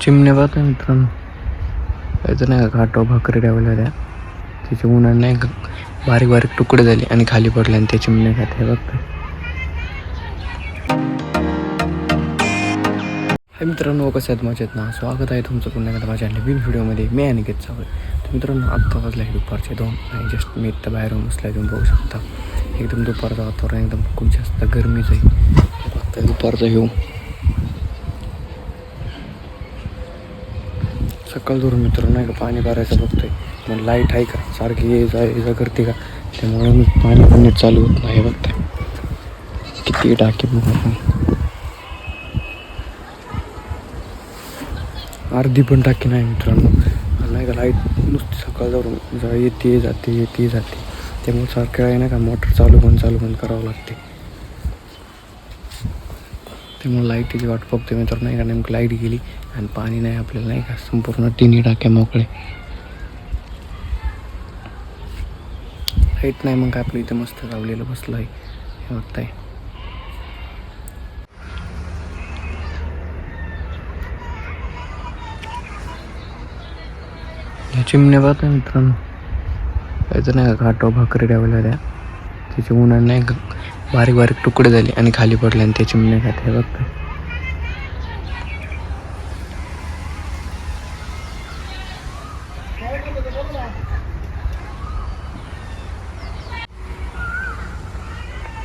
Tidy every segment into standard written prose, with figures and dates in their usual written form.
चिमण्या पाहता मित्रांनो, इथं नाही का घाटावर भाकरी ठेवल्या त्या त्याच्या उन्हाने नाही का बारीक बारीक तुकडे झाले आणि खाली पडले आणि त्या चिमण्या खाते बघता. हाय मित्रांनो, कसं आहेत मजेत ना. स्वागत आहे तुमचं पुन्हा एकदा माझ्या नवीन व्हिडिओमध्ये. मी अनिकेत सावंत. तर मित्रांनो, आत्ता वाजला आहे दुपारचे 2 आणि जस्ट मी इथं बाहेरून बसला तुम्ही बघू शकता. एकदम दुपारचं वातावरण, एकदम खूप जास्त गरमीच आहे. फक्त दुपारचं येऊ सकाळ धरून मित्रांनो नाही का पाणी भरायचं बघतोय. मग लाईट आहे का सारखी ये जा करते का, त्यामुळे मी पाणी पण नीट चालू होत नाही. बघताय किती टाकी बघा, अर्धी पण टाकी नाही मित्रांनो. नाही का लाईट नुसती सकाळ धरून येते जाते त्यामुळे सारख्या आहे नाही का मोटर चालू बंद करावं लागते. त्यामुळे लाईटीची वाट बघते मित्रांनो नाही का. नेमकं लाईट गेली आणि पाणी नाही आपल्याला नाही का, संपूर्ण तिन्ही टाक्या मोकळे. लाईट नाही मग आपलं इथं मस्त लावलेलं बसलं आहे हे बघताय. चिमण्या पाहता मित्रांनो, इथं नाही का घाटावर भाकरी ठेवल्या त्या त्याच्या उन्हाने नाही का बारीक बारीक तुकडे झाले आणि खाली पडले आणि त्या चिमण्या खाते बघताय.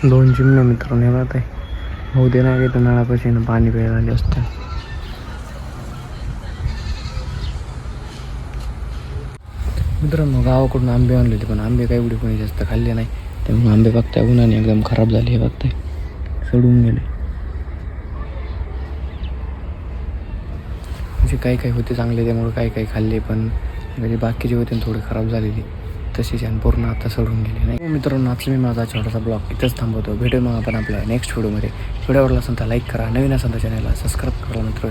दोन चिमण्या मित्रांनो हे बघताय. भाऊ दे नाही का नळापाशी पाणी प्यायला आले असते. मित्रांनो, गावाकडून आंबे आणले होते पण आंबे काही एवढे कोणी जास्त खाल्ले नाही. त्यामुळे आंबे बघताय उन्हाने एकदम खराब झाले. हे बघताय सडून गेले. म्हणजे काही होते चांगले, त्यामुळे काही खाल्ले पण म्हणजे बाकीचे होते थोडे खराब झालेले तसेच आणि पूर्ण आता सडून गेले नाही. मित्रांनो, आजचा मी माझा छोटासा ब्लॉग इथंच थांबवतो. भेटू मग आपण आपल्या नेक्स्ट व्हिडिओमध्ये. व्हिडिओ आवडला असेल तर लाईक करा, नवीन असेल तर चॅनलला सबस्क्राईब करा मित्र.